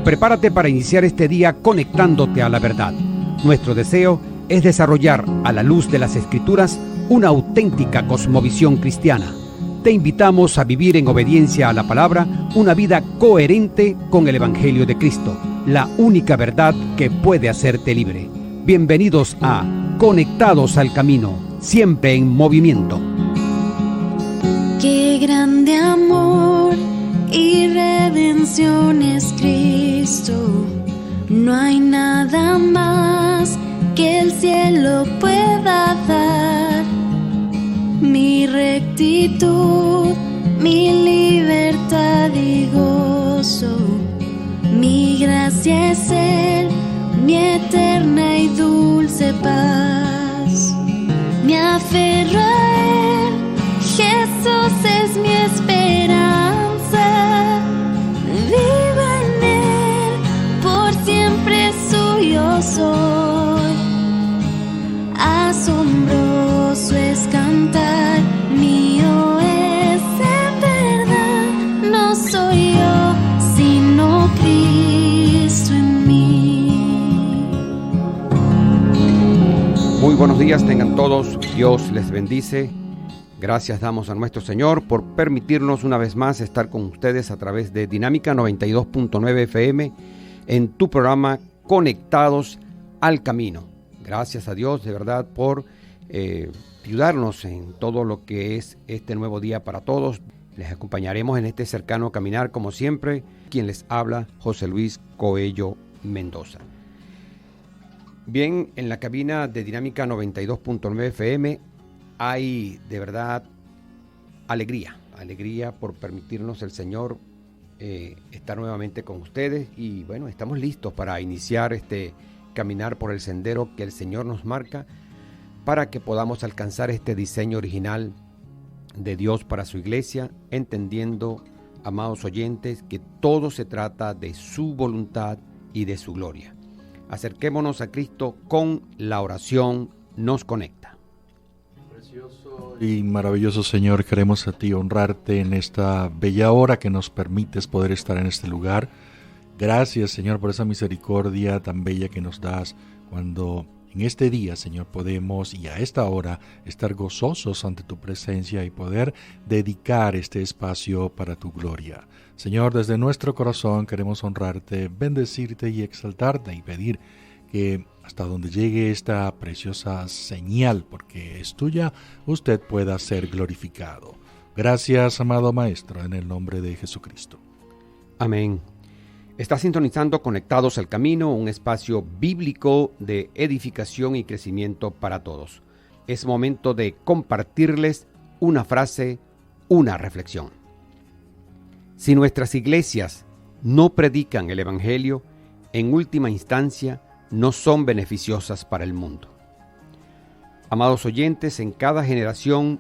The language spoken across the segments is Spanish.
Prepárate para iniciar este día conectándote a la verdad. Nuestro deseo es desarrollar, a la luz de las Escrituras, una auténtica cosmovisión cristiana. Te invitamos a vivir en obediencia a la palabra una vida coherente con el Evangelio de Cristo, la única verdad que puede hacerte libre. Bienvenidos a Conectados al Camino, siempre en movimiento. Qué grande amor y redención es Cristo. No hay nada más que el cielo pueda dar. Mi rectitud, mi libertad y gozo, mi gracia es Él, mi eterna y dulce paz. Me aferro a Él, Jesús es mi esperanza. Vivo en Él, por siempre suyo soy. Asombroso es cantar, mío es en verdad. No soy yo, sino Cristo en mí. Muy buenos días tengan todos, Dios les bendice. Gracias damos a nuestro Señor por permitirnos una vez más estar con ustedes a través de Dinámica 92.9 FM en tu programa Conectados al Camino. Gracias a Dios de verdad por ayudarnos en todo lo que es este nuevo día para todos. Les acompañaremos en este cercano caminar como siempre. Quien les habla, José Luis Coello Mendoza. Bien, en la cabina de Dinámica 92.9 FM hay de verdad alegría por permitirnos el Señor estar nuevamente con ustedes y bueno, estamos listos para iniciar este caminar por el sendero que el Señor nos marca para que podamos alcanzar este diseño original de Dios para su iglesia, entendiendo, amados oyentes, que todo se trata de su voluntad y de su gloria. Acerquémonos a Cristo con la oración, nos conecta. Precioso y maravilloso Señor, queremos a ti honrarte en esta bella hora que nos permites poder estar en este lugar. Gracias, Señor, por esa misericordia tan bella que nos das cuando en este día, Señor, podemos y a esta hora estar gozosos ante tu presencia y poder dedicar este espacio para tu gloria. Señor, desde nuestro corazón queremos honrarte, bendecirte y exaltarte y pedir que hasta donde llegue esta preciosa señal, porque es tuya, usted pueda ser glorificado. Gracias, amado Maestro, en el nombre de Jesucristo. Amén. Está sintonizando Conectados al Camino, un espacio bíblico de edificación y crecimiento para todos. Es momento de compartirles una frase, una reflexión. Si nuestras iglesias no predican el Evangelio, en última instancia no son beneficiosas para el mundo. Amados oyentes, en cada generación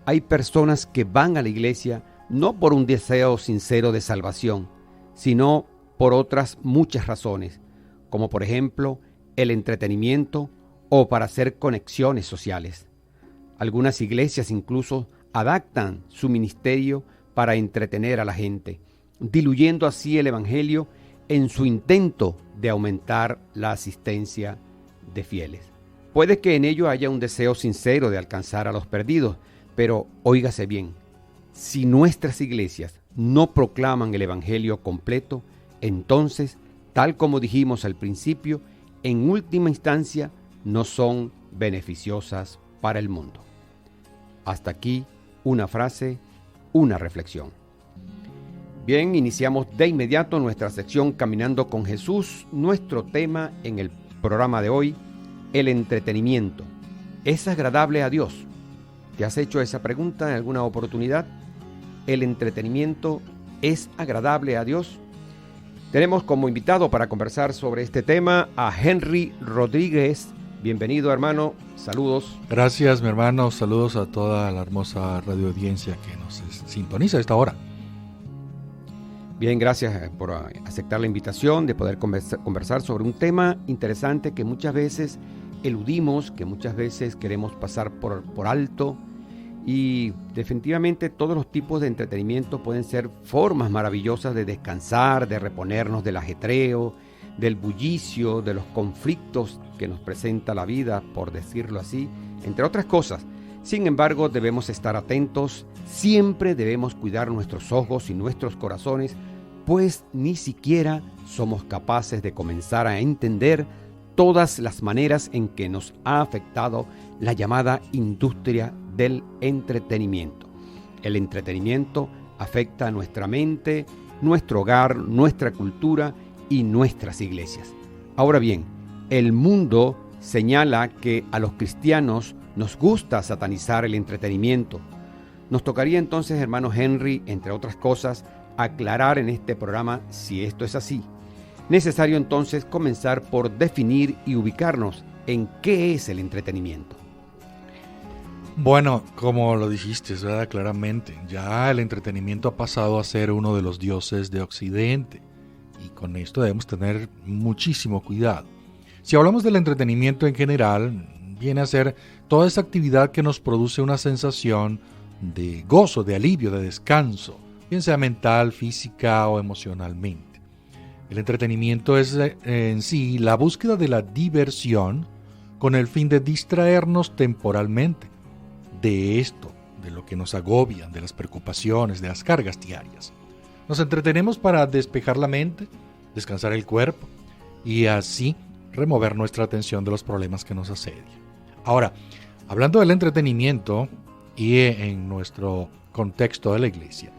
hay personas que van a la iglesia no por un deseo sincero de salvación, sino por otras muchas razones, como por ejemplo el entretenimiento o para hacer conexiones sociales. Algunas iglesias incluso adaptan su ministerio para entretener a la gente, diluyendo así el Evangelio en su intento de aumentar la asistencia de fieles. Puede que en ello haya un deseo sincero de alcanzar a los perdidos, pero óigase bien, si nuestras iglesias no proclaman el Evangelio completo, entonces, tal como dijimos al principio, en última instancia no son beneficiosas para el mundo. Hasta aquí una frase, una reflexión. Bien, iniciamos de inmediato nuestra sección Caminando con Jesús. Nuestro tema en el programa de hoy, el entretenimiento. ¿Es agradable a Dios? ¿Te has hecho esa pregunta en alguna oportunidad? ¿El entretenimiento es agradable a Dios? Tenemos como invitado para conversar sobre este tema a Henry Rodríguez. Bienvenido, hermano. Saludos. Gracias, mi hermano. Saludos a toda la hermosa radio audiencia que nos sintoniza a esta hora. Bien, gracias por aceptar la invitación de poder conversar sobre un tema interesante que muchas veces eludimos, que muchas veces queremos pasar por alto Y definitivamente todos los tipos de entretenimiento pueden ser formas maravillosas de descansar, de reponernos del ajetreo, del bullicio, de los conflictos que nos presenta la vida, por decirlo así, entre otras cosas. Sin embargo, debemos estar atentos, siempre debemos cuidar nuestros ojos y nuestros corazones, pues ni siquiera somos capaces de comenzar a entender todas las maneras en que nos ha afectado la llamada industria del entretenimiento. El entretenimiento afecta a nuestra mente, nuestro hogar, nuestra cultura y nuestras iglesias. Ahora bien, el mundo señala que a los cristianos nos gusta satanizar el entretenimiento. Nos tocaría entonces, hermano Henry, entre otras cosas, aclarar en este programa si esto es así. Necesario entonces comenzar por definir y ubicarnos en qué es el entretenimiento. Bueno, como lo dijiste, ¿verdad? Claramente, ya el entretenimiento ha pasado a ser uno de los dioses de Occidente, y con esto debemos tener muchísimo cuidado. Si hablamos del entretenimiento en general, viene a ser toda esa actividad que nos produce una sensación de gozo, de alivio, de descanso, bien sea mental, física o emocionalmente. El entretenimiento es en sí la búsqueda de la diversión con el fin de distraernos temporalmente de esto, de lo que nos agobia, de las preocupaciones, de las cargas diarias. Nos entretenemos para despejar la mente, descansar el cuerpo y así remover nuestra atención de los problemas que nos asedian. Ahora, hablando del entretenimiento y en nuestro contexto de la iglesia,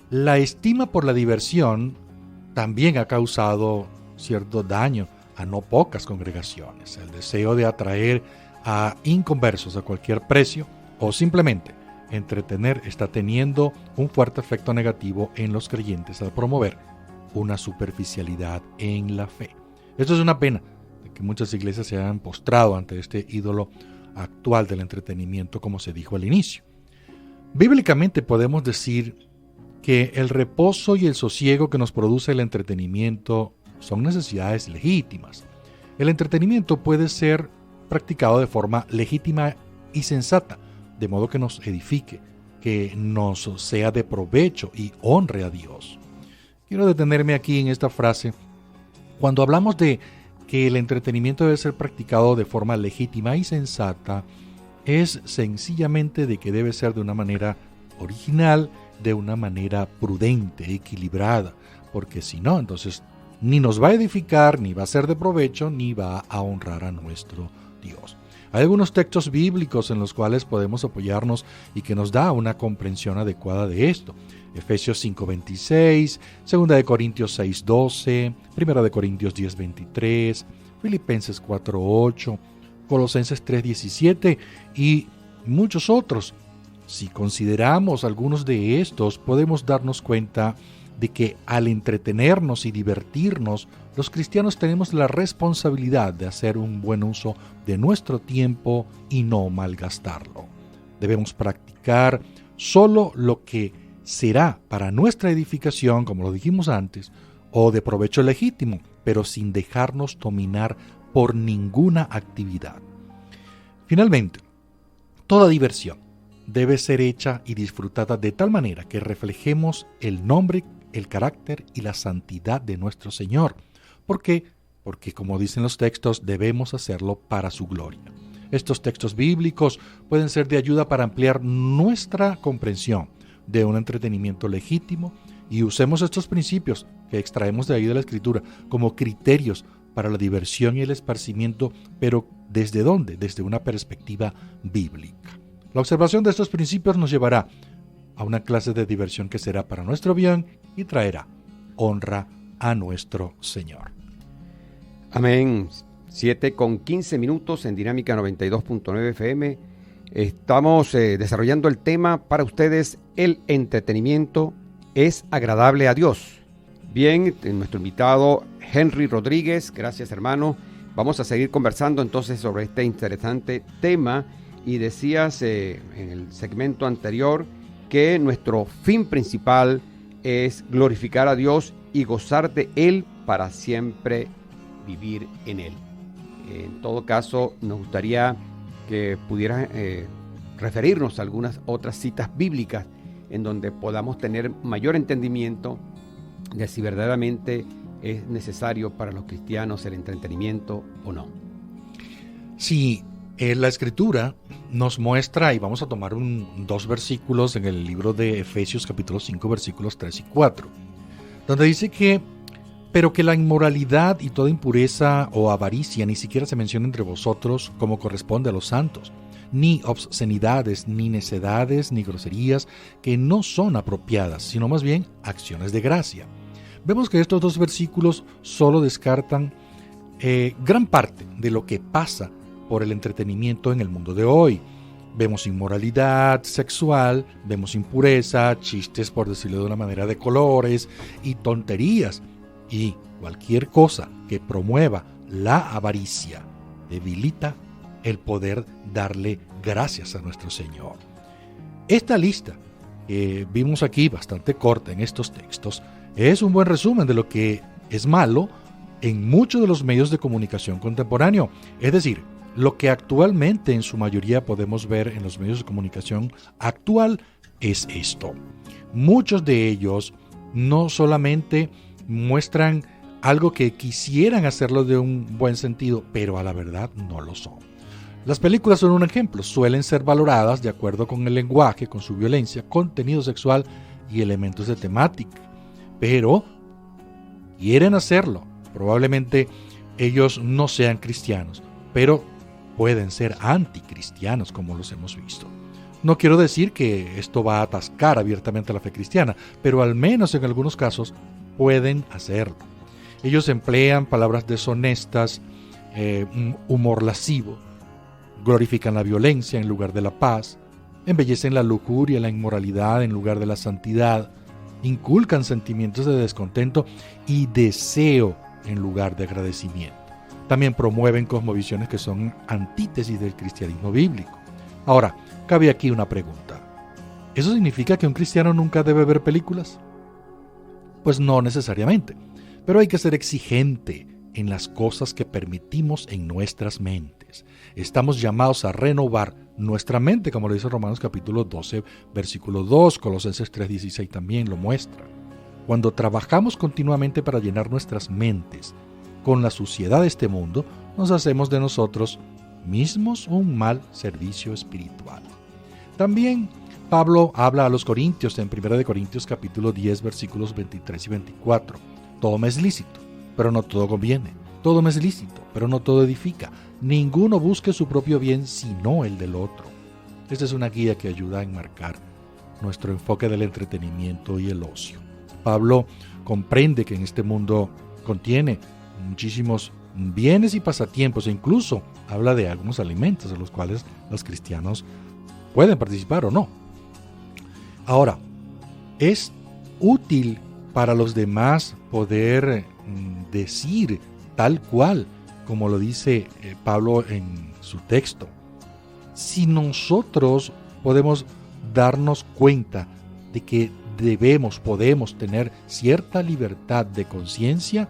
la estima por la diversión también ha causado cierto daño a no pocas congregaciones. El deseo de atraer a inconversos a cualquier precio o simplemente entretener está teniendo un fuerte efecto negativo en los creyentes al promover una superficialidad en la fe. Esto es una pena, de que muchas iglesias se hayan postrado ante este ídolo actual del entretenimiento, como se dijo al inicio. Bíblicamente podemos decir que el reposo y el sosiego que nos produce el entretenimiento son necesidades legítimas. El entretenimiento puede ser practicado de forma legítima y sensata, de modo que nos edifique, que nos sea de provecho y honre a Dios. Quiero detenerme aquí en esta frase. Cuando hablamos de que el entretenimiento debe ser practicado de forma legítima y sensata, es sencillamente de que debe ser de una manera original, de una manera prudente, equilibrada, porque si no, entonces ni nos va a edificar, ni va a ser de provecho, ni va a honrar a nuestro Dios. Hay algunos textos bíblicos en los cuales podemos apoyarnos y que nos da una comprensión adecuada de esto. Efesios 5:26, 2 Corintios 6:12, 1 Corintios 10:23, Filipenses 4:8, Colosenses 3:17 y muchos otros. Si consideramos algunos de estos, podemos darnos cuenta de que al entretenernos y divertirnos, los cristianos tenemos la responsabilidad de hacer un buen uso de nuestro tiempo y no malgastarlo. Debemos practicar solo lo que será para nuestra edificación, como lo dijimos antes, o de provecho legítimo, pero sin dejarnos dominar por ninguna actividad. Finalmente, toda diversión debe ser hecha y disfrutada de tal manera que reflejemos el nombre, el carácter y la santidad de nuestro Señor. ¿Por qué? Porque, como dicen los textos, debemos hacerlo para su gloria. Estos textos bíblicos pueden ser de ayuda para ampliar nuestra comprensión de un entretenimiento legítimo y usemos estos principios que extraemos de ahí de la Escritura como criterios para la diversión y el esparcimiento, pero ¿desde dónde? Desde una perspectiva bíblica. La observación de estos principios nos llevará a una clase de diversión que será para nuestro bien y traerá honra a nuestro Señor. Amén. 7:15 en Dinámica 92.9 FM. Estamos desarrollando el tema para ustedes: el entretenimiento es agradable a Dios. Bien, nuestro invitado Henry Rodríguez, gracias hermano. Vamos a seguir conversando entonces sobre este interesante tema. Y decías en el segmento anterior que nuestro fin principal es glorificar a Dios y gozar de Él para siempre vivir en Él. En todo caso, nos gustaría que pudieras referirnos a algunas otras citas bíblicas en donde podamos tener mayor entendimiento de si verdaderamente es necesario para los cristianos el entretenimiento o no. Sí, la Escritura nos muestra, y vamos a tomar dos versículos en el libro de Efesios capítulo 5 versículos 3 y 4, donde dice pero que la inmoralidad y toda impureza o avaricia ni siquiera se menciona entre vosotros como corresponde a los santos, ni obscenidades, ni necedades, ni groserías, que no son apropiadas, sino más bien acciones de gracia. Vemos que estos dos versículos solo descartan gran parte de lo que pasa por el entretenimiento en el mundo de hoy. Vemos inmoralidad sexual, vemos impureza, chistes, por decirlo de una manera, de colores y tonterías. Y cualquier cosa que promueva la avaricia debilita el poder darle gracias a nuestro Señor. Esta lista que vimos aquí, bastante corta en estos textos, es un buen resumen de lo que es malo en muchos de los medios de comunicación contemporáneo. Es decir, lo que actualmente en su mayoría podemos ver en los medios de comunicación actual es esto. Muchos de ellos no solamente muestran algo que quisieran hacerlo de un buen sentido, pero a la verdad no lo son. Las películas son un ejemplo, suelen ser valoradas de acuerdo con el lenguaje, con su violencia, contenido sexual y elementos de temática, pero quieren hacerlo. Probablemente ellos no sean cristianos, pero pueden ser anticristianos, como los hemos visto. No quiero decir que esto va a atascar abiertamente la fe cristiana, pero al menos en algunos casos pueden hacerlo. Ellos emplean palabras deshonestas, humor lascivo, glorifican la violencia en lugar de la paz, embellecen la lujuria y la inmoralidad en lugar de la santidad, inculcan sentimientos de descontento y deseo en lugar de agradecimiento. También promueven cosmovisiones que son antítesis del cristianismo bíblico. Ahora, cabe aquí una pregunta. ¿Eso significa que un cristiano nunca debe ver películas? Pues no necesariamente, pero hay que ser exigente en las cosas que permitimos en nuestras mentes. Estamos llamados a renovar nuestra mente, como lo dice Romanos capítulo 12, versículo 2, Colosenses 3:16 también lo muestra. Cuando trabajamos continuamente para llenar nuestras mentes con la suciedad de este mundo, nos hacemos de nosotros mismos un mal servicio espiritual. También Pablo habla a los corintios en 1 Corintios capítulo 10 versículos 23 y 24. Todo me es lícito, pero no todo conviene. Todo me es lícito, pero no todo edifica. Ninguno busque su propio bien, sino el del otro. Esta es una guía que ayuda a enmarcar nuestro enfoque del entretenimiento y el ocio. Pablo comprende que en este mundo contiene muchísimos bienes y pasatiempos, e incluso habla de algunos alimentos de los cuales los cristianos pueden participar o no. Ahora, es útil para los demás poder decir tal cual como lo dice Pablo en su texto. Si nosotros podemos darnos cuenta de que podemos tener cierta libertad de conciencia,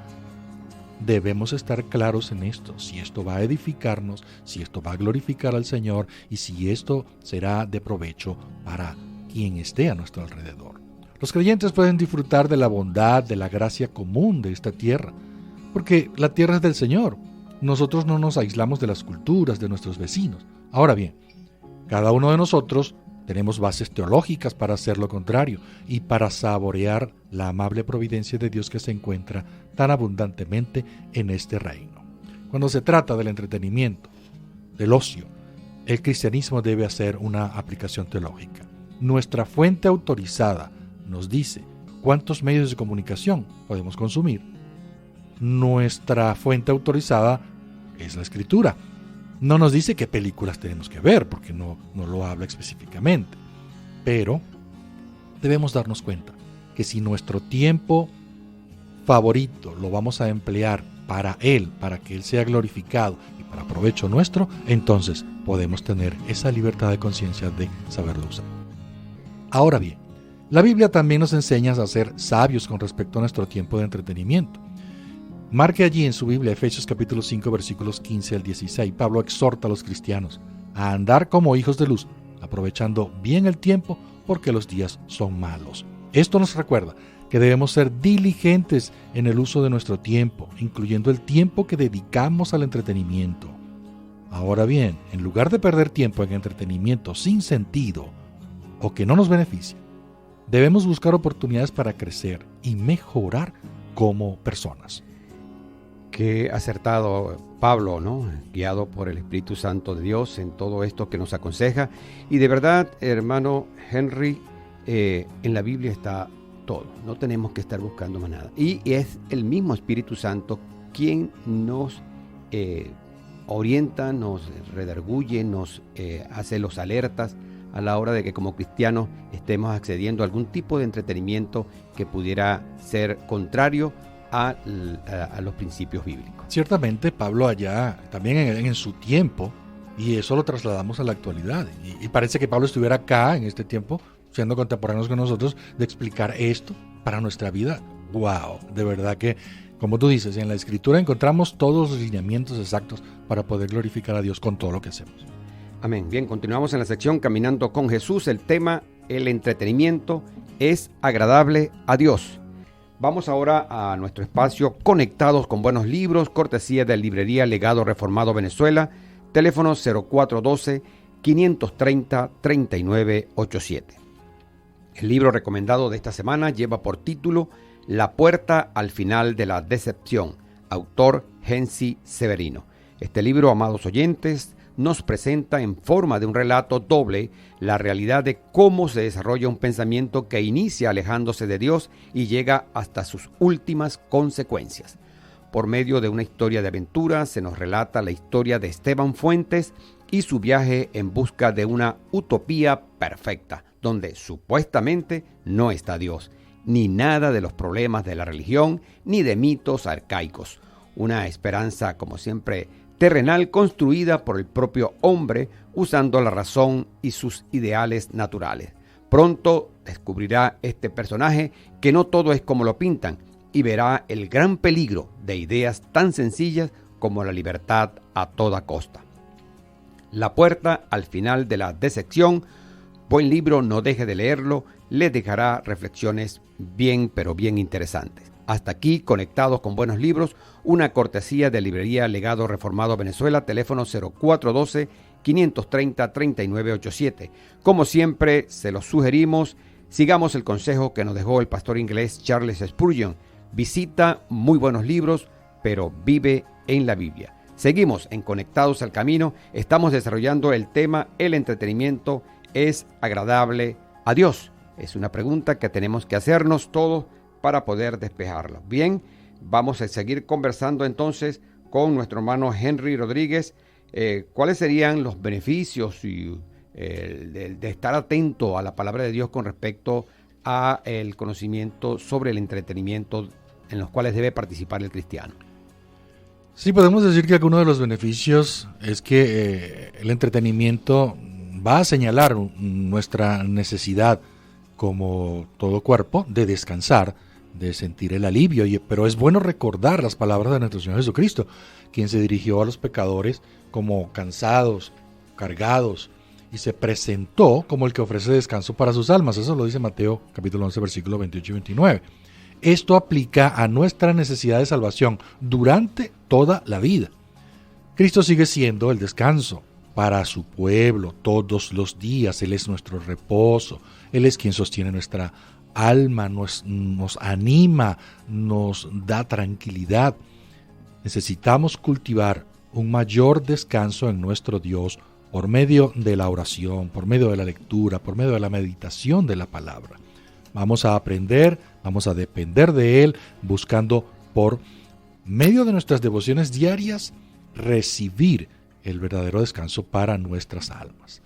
debemos estar claros en esto, si esto va a edificarnos, si esto va a glorificar al Señor y si esto será de provecho para quien esté a nuestro alrededor. Los creyentes pueden disfrutar de la bondad, de la gracia común de esta tierra, porque la tierra es del Señor. Nosotros no nos aislamos de las culturas de nuestros vecinos. Ahora bien, cada uno de nosotros tenemos bases teológicas para hacer lo contrario y para saborear la amable providencia de Dios que se encuentra tan abundantemente en este reino. Cuando se trata del entretenimiento, del ocio, el cristianismo debe hacer una aplicación teológica. Nuestra fuente autorizada nos dice cuántos medios de comunicación podemos consumir. Nuestra fuente autorizada es la Escritura. No nos dice qué películas tenemos que ver, porque no lo habla específicamente. Pero debemos darnos cuenta que si nuestro tiempo favorito lo vamos a emplear para Él, para que Él sea glorificado y para provecho nuestro, entonces podemos tener esa libertad de conciencia de saberlo usar. Ahora bien, la Biblia también nos enseña a ser sabios con respecto a nuestro tiempo de entretenimiento. Marque allí en su Biblia Efesios capítulo 5 versículos 15 al 16. Pablo exhorta a los cristianos a andar como hijos de luz, aprovechando bien el tiempo porque los días son malos. Esto nos recuerda que debemos ser diligentes en el uso de nuestro tiempo, incluyendo el tiempo que dedicamos al entretenimiento. Ahora bien, en lugar de perder tiempo en entretenimiento sin sentido o que no nos beneficie, debemos buscar oportunidades para crecer y mejorar como personas. Qué acertado Pablo, ¿no? Guiado por el Espíritu Santo de Dios en todo esto que nos aconseja. Y de verdad, hermano Henry, en la Biblia está todo. No tenemos que estar buscando más nada. Y es el mismo Espíritu Santo quien nos orienta, nos redarguye, nos hace los alertas a la hora de que como cristianos estemos accediendo a algún tipo de entretenimiento que pudiera ser contrario a los principios bíblicos. Ciertamente Pablo allá, también en su tiempo, y eso lo trasladamos a la actualidad, y parece que Pablo estuviera acá en este tiempo, siendo contemporáneos con nosotros, de explicar esto para nuestra vida. ¡Wow! De verdad que, como tú dices, en la Escritura encontramos todos los lineamientos exactos para poder glorificar a Dios con todo lo que hacemos. Amén. Bien, continuamos en la sección Caminando con Jesús. El tema, el entretenimiento, es agradable a Dios. Vamos ahora a nuestro espacio Conectados con Buenos Libros, cortesía de Librería Legado Reformado Venezuela, teléfono 0412-530-3987. El libro recomendado de esta semana lleva por título La puerta al final de la decepción, autor Hensi Severino. Este libro, amados oyentes, nos presenta en forma de un relato doble la realidad de cómo se desarrolla un pensamiento que inicia alejándose de Dios y llega hasta sus últimas consecuencias. Por medio de una historia de aventura se nos relata la historia de Esteban Fuentes y su viaje en busca de una utopía perfecta, donde supuestamente no está Dios, ni nada de los problemas de la religión, ni de mitos arcaicos. Una esperanza, como siempre, terrenal construida por el propio hombre usando la razón y sus ideales naturales. Pronto descubrirá este personaje que no todo es como lo pintan y verá el gran peligro de ideas tan sencillas como la libertad a toda costa. La puerta al final de la decepción, buen libro, no deje de leerlo, le dejará reflexiones bien interesantes. Hasta aquí, Conectados con Buenos Libros, una cortesía de Librería Legado Reformado Venezuela, teléfono 0412-530-3987. Como siempre, se los sugerimos, sigamos el consejo que nos dejó el pastor inglés Charles Spurgeon. Visita muy buenos libros, pero vive en la Biblia. Seguimos en Conectados al Camino, estamos desarrollando el tema El entretenimiento es agradable a Dios. Es una pregunta que tenemos que hacernos todos para poder despejarlo. Bien, vamos a seguir conversando entonces con nuestro hermano Henry Rodríguez. ¿Cuáles serían los beneficios de estar atento a la palabra de Dios con respecto a el conocimiento sobre el entretenimiento en los cuales debe participar el cristiano? Sí, podemos decir que alguno de los beneficios es que el entretenimiento va a señalar nuestra necesidad como todo cuerpo de descansar, de sentir el alivio, pero es bueno recordar las palabras de nuestro Señor Jesucristo, quien se dirigió a los pecadores como cansados, cargados, y se presentó como el que ofrece descanso para sus almas. Eso lo dice Mateo capítulo 11, versículo 28 y 29. Esto aplica a nuestra necesidad de salvación durante toda la vida. Cristo sigue siendo el descanso para su pueblo todos los días. Él es nuestro reposo, Él es quien sostiene nuestra alma, nos anima, nos da tranquilidad. Necesitamos cultivar un mayor descanso en nuestro Dios por medio de la oración, por medio de la lectura, por medio de la meditación de la palabra. Vamos a aprender, vamos a depender de Él, buscando por medio de nuestras devociones diarias recibir el verdadero descanso para nuestras almas.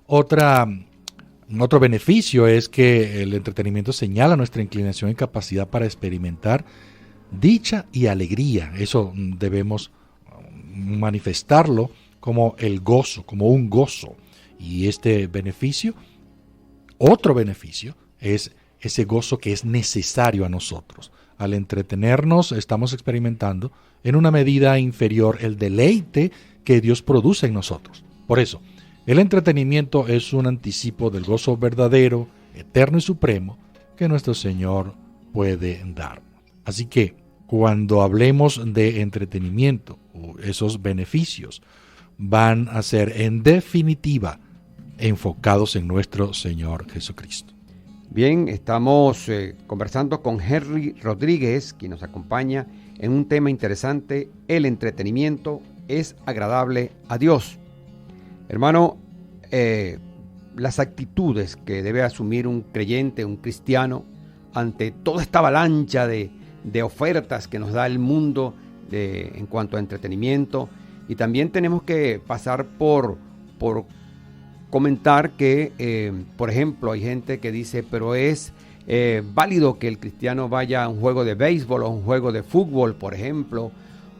Otro beneficio es que el entretenimiento señala nuestra inclinación y capacidad para experimentar dicha y alegría. Eso debemos manifestarlo como el gozo, como un gozo. Y este beneficio, otro beneficio, es ese gozo que es necesario a nosotros. Al entretenernos estamos experimentando en una medida inferior el deleite que Dios produce en nosotros. Por eso, el entretenimiento es un anticipo del gozo verdadero, eterno y supremo que nuestro Señor puede dar. Así que cuando hablemos de entretenimiento, esos beneficios van a ser en definitiva enfocados en nuestro Señor Jesucristo. Bien, estamos conversando con Henry Rodríguez, quien nos acompaña en un tema interesante: el entretenimiento es agradable a Dios. Hermano, las actitudes que debe asumir un creyente, un cristiano, ante toda esta avalancha de ofertas que nos da el mundo en cuanto a entretenimiento. Y también tenemos que pasar por comentar que, por ejemplo, hay gente que dice, pero es válido que el cristiano vaya a un juego de béisbol o a un juego de fútbol, por ejemplo,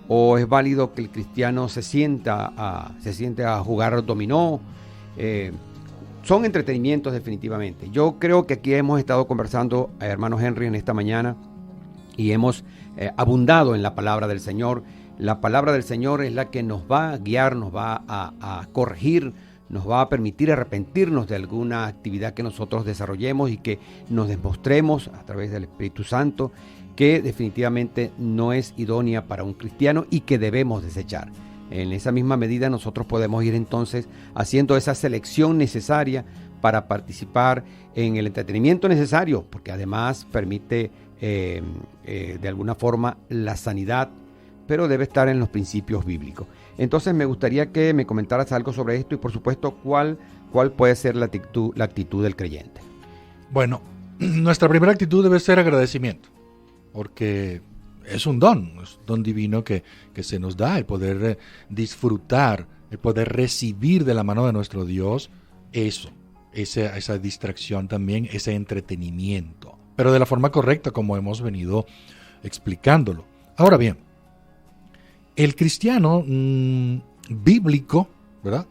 o es válido que el cristiano se siente a jugar dominó. Son entretenimientos definitivamente. Yo creo que aquí hemos estado conversando, hermano Henry, en esta mañana, y hemos abundado en la palabra del Señor. La palabra del Señor es la que nos va a guiar, nos va a corregir, nos va a permitir arrepentirnos de alguna actividad que nosotros desarrollemos y que nos demostremos a través del Espíritu Santo que definitivamente no es idónea para un cristiano y que debemos desechar. En esa misma medida nosotros podemos ir entonces haciendo esa selección necesaria para participar en el entretenimiento necesario, porque además permite de alguna forma la sanidad, pero debe estar en los principios bíblicos. Entonces me gustaría que me comentaras algo sobre esto y por supuesto cuál puede ser la actitud del creyente. Bueno, nuestra primera actitud debe ser agradecimiento, porque es un don divino que se nos da, el poder disfrutar, el poder recibir de la mano de nuestro Dios esa distracción también, ese entretenimiento, pero de la forma correcta como hemos venido explicándolo. Ahora bien, el cristiano bíblico, ¿verdad?,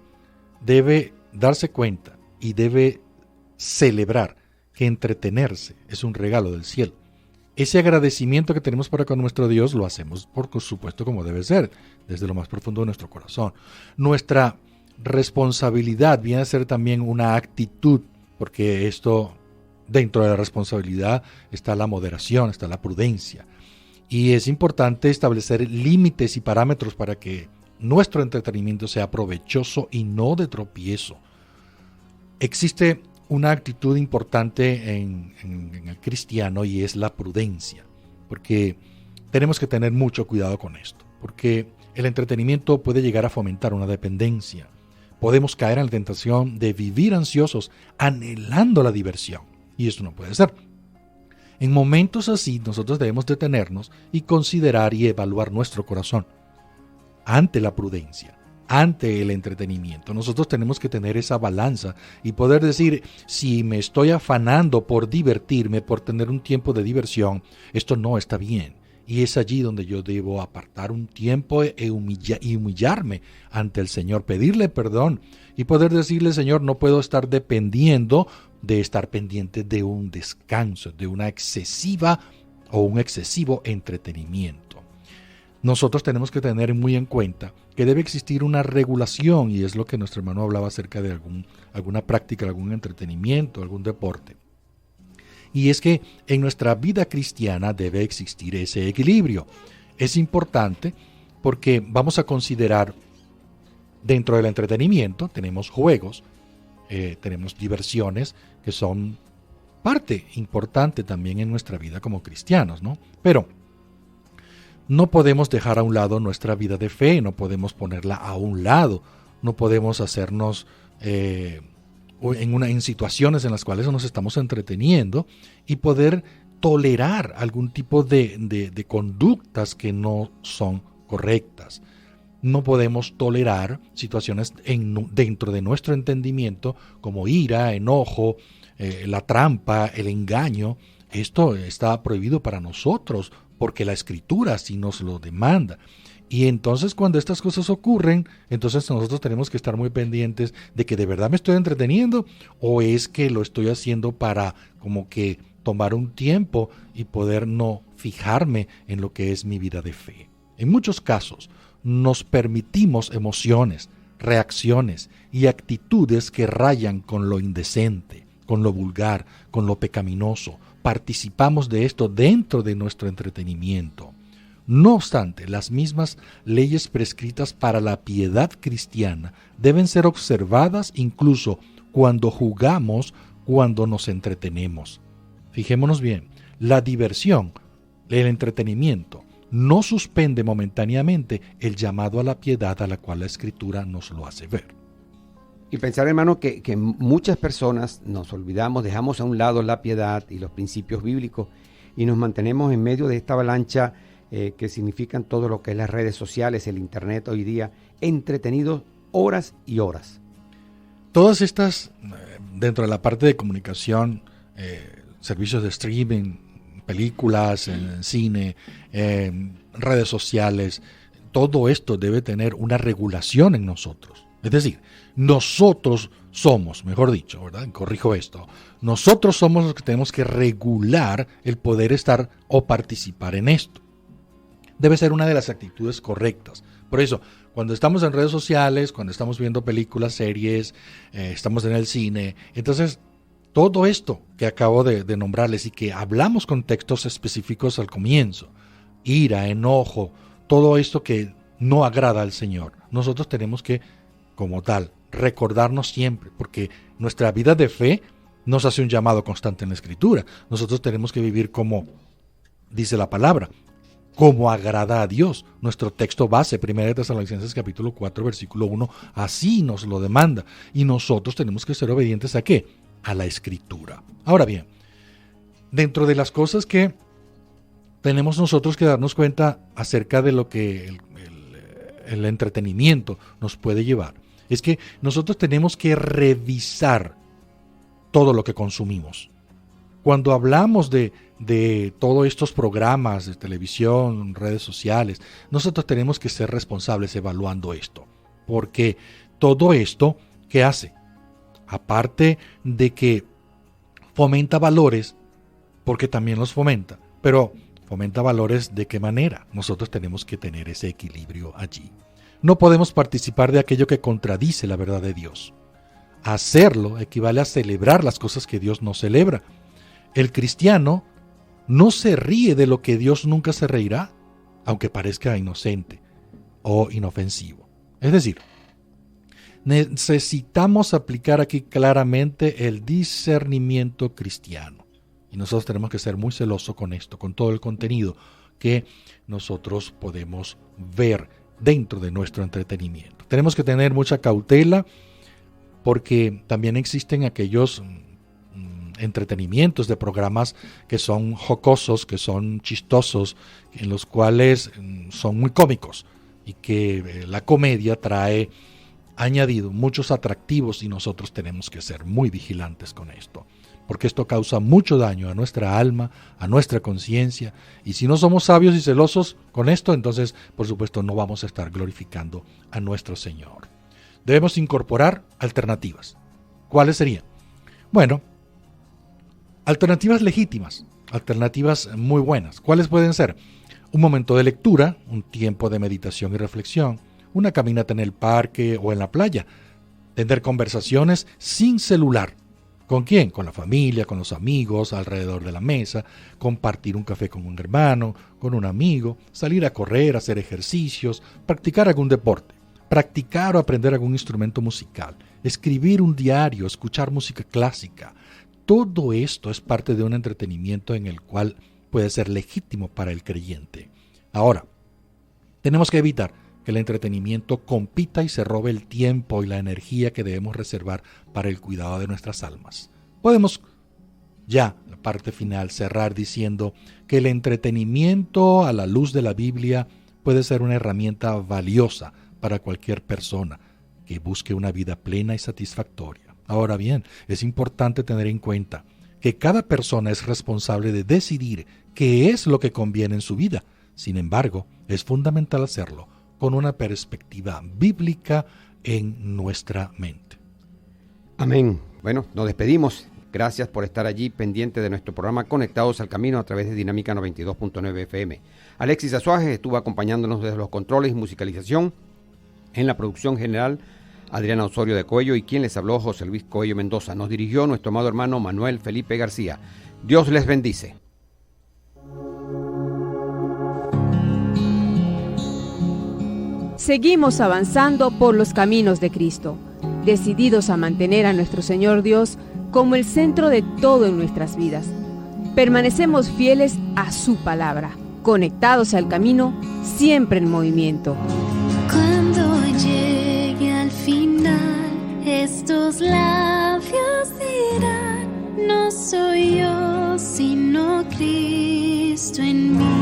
debe darse cuenta y debe celebrar que entretenerse es un regalo del cielo. Ese agradecimiento que tenemos para con nuestro Dios lo hacemos, por supuesto, como debe ser, desde lo más profundo de nuestro corazón. Nuestra responsabilidad viene a ser también una actitud, porque esto, dentro de la responsabilidad está la moderación, está la prudencia. Y es importante establecer límites y parámetros para que nuestro entretenimiento sea provechoso y no de tropiezo. Existe una actitud importante en el cristiano y es la prudencia, porque tenemos que tener mucho cuidado con esto, porque el entretenimiento puede llegar a fomentar una dependencia. Podemos caer en la tentación de vivir ansiosos, anhelando la diversión, y esto no puede ser. En momentos así, nosotros debemos detenernos y considerar y evaluar nuestro corazón. Ante la prudencia, ante el entretenimiento, nosotros tenemos que tener esa balanza y poder decir, si me estoy afanando por divertirme, por tener un tiempo de diversión, esto no está bien. Y es allí donde yo debo apartar un tiempo y humillarme ante el Señor, pedirle perdón y poder decirle, Señor, no puedo estar dependiendo de estar pendiente de un descanso, de una excesiva o un excesivo entretenimiento. Nosotros tenemos que tener muy en cuenta que debe existir una regulación, y es lo que nuestro hermano hablaba acerca de alguna práctica, algún entretenimiento, algún deporte. Y es que en nuestra vida cristiana debe existir ese equilibrio. Es importante porque vamos a considerar, dentro del entretenimiento tenemos juegos, tenemos diversiones que son parte importante también en nuestra vida como cristianos, ¿no? Pero no podemos dejar a un lado nuestra vida de fe, no podemos ponerla a un lado, no podemos hacernos en situaciones en las cuales nos estamos entreteniendo y poder tolerar algún tipo de conductas que no son correctas. No podemos tolerar situaciones dentro de nuestro entendimiento como ira, enojo, la trampa, el engaño. Esto está prohibido para nosotros porque la Escritura así nos lo demanda. Y entonces cuando estas cosas ocurren, entonces nosotros tenemos que estar muy pendientes de que de verdad me estoy entreteniendo o es que lo estoy haciendo para como que tomar un tiempo y poder no fijarme en lo que es mi vida de fe. En muchos casos nos permitimos emociones, reacciones y actitudes que rayan con lo indecente, con lo vulgar, con lo pecaminoso. Participamos de esto dentro de nuestro entretenimiento. No obstante, las mismas leyes prescritas para la piedad cristiana deben ser observadas incluso cuando jugamos, cuando nos entretenemos. Fijémonos bien, la diversión, el entretenimiento, no suspende momentáneamente el llamado a la piedad a la cual la Escritura nos lo hace ver. Y pensar, hermano, que muchas personas nos olvidamos, dejamos a un lado la piedad y los principios bíblicos y nos mantenemos en medio de esta avalancha que significan todo lo que es las redes sociales, el internet hoy día, entretenidos horas y horas. Todas estas, dentro de la parte de comunicación, servicios de streaming, películas, cine, redes sociales, todo esto debe tener una regulación en nosotros. Es decir, nosotros somos, mejor dicho, ¿verdad? Corrijo esto, nosotros somos los que tenemos que regular el poder estar o participar en esto. Debe ser una de las actitudes correctas. Por eso, cuando estamos en redes sociales, cuando estamos viendo películas, series, estamos en el cine, entonces todo esto que acabo de nombrarles y que hablamos con textos específicos al comienzo, ira, enojo, todo esto que no agrada al Señor, nosotros tenemos que, como tal, recordarnos siempre, porque nuestra vida de fe nos hace un llamado constante en la Escritura. Nosotros tenemos que vivir como dice la palabra, como agrada a Dios. Nuestro texto base, 1 Tesalonicenses capítulo 4, versículo 1, así nos lo demanda. Y nosotros tenemos que ser obedientes ¿a qué? A la Escritura. Ahora bien, dentro de las cosas que tenemos nosotros que darnos cuenta acerca de lo que el entretenimiento nos puede llevar, es que nosotros tenemos que revisar todo lo que consumimos. Cuando hablamos de todos estos programas de televisión, redes sociales, nosotros tenemos que ser responsables evaluando esto. Porque todo esto, ¿qué hace? Aparte de que fomenta valores, porque también los fomenta, pero fomenta valores ¿de qué manera? Nosotros tenemos que tener ese equilibrio allí. No podemos participar de aquello que contradice la verdad de Dios. Hacerlo equivale a celebrar las cosas que Dios no celebra. El cristiano no se ríe de lo que Dios nunca se reirá, aunque parezca inocente o inofensivo. Es decir, necesitamos aplicar aquí claramente el discernimiento cristiano. Y nosotros tenemos que ser muy celosos con esto, con todo el contenido que nosotros podemos ver dentro de nuestro entretenimiento. Tenemos que tener mucha cautela porque también existen aquellos entretenimientos de programas que son jocosos, que son chistosos, en los cuales son muy cómicos y que la comedia trae añadido muchos atractivos y nosotros tenemos que ser muy vigilantes con esto, porque esto causa mucho daño a nuestra alma, a nuestra conciencia, y si no somos sabios y celosos con esto, entonces por supuesto no vamos a estar glorificando a nuestro Señor. Debemos incorporar alternativas. ¿Cuáles serían? Bueno, alternativas legítimas, alternativas muy buenas. ¿Cuáles pueden ser? Un momento de lectura, un tiempo de meditación y reflexión, una caminata en el parque o en la playa, tener conversaciones sin celular. ¿Con quién? Con la familia, con los amigos, alrededor de la mesa, compartir un café con un hermano, con un amigo, salir a correr, hacer ejercicios, practicar algún deporte, practicar o aprender algún instrumento musical, escribir un diario, escuchar música clásica. Todo esto es parte de un entretenimiento en el cual puede ser legítimo para el creyente. Ahora, tenemos que evitar que el entretenimiento compita y se robe el tiempo y la energía que debemos reservar para el cuidado de nuestras almas. Podemos ya, la parte final, cerrar diciendo que el entretenimiento a la luz de la Biblia puede ser una herramienta valiosa para cualquier persona que busque una vida plena y satisfactoria. Ahora bien, es importante tener en cuenta que cada persona es responsable de decidir qué es lo que conviene en su vida. Sin embargo, es fundamental hacerlo con una perspectiva bíblica en nuestra mente. Amén. Bueno, nos despedimos. Gracias por estar allí pendiente de nuestro programa Conectados al Camino a través de Dinámica 92.9 FM. Alexis Azuaje estuvo acompañándonos desde los controles y musicalización. En la producción general, Adriana Osorio de Coello y quien les habló, José Luis Coello Mendoza. Nos dirigió nuestro amado hermano Manuel Felipe García. Dios les bendice. Seguimos avanzando por los caminos de Cristo, decididos a mantener a nuestro Señor Dios como el centro de todo en nuestras vidas. Permanecemos fieles a su palabra, conectados al camino, siempre en movimiento. Cuando llegue al final, estos labios dirán: no soy yo, sino Cristo en mí.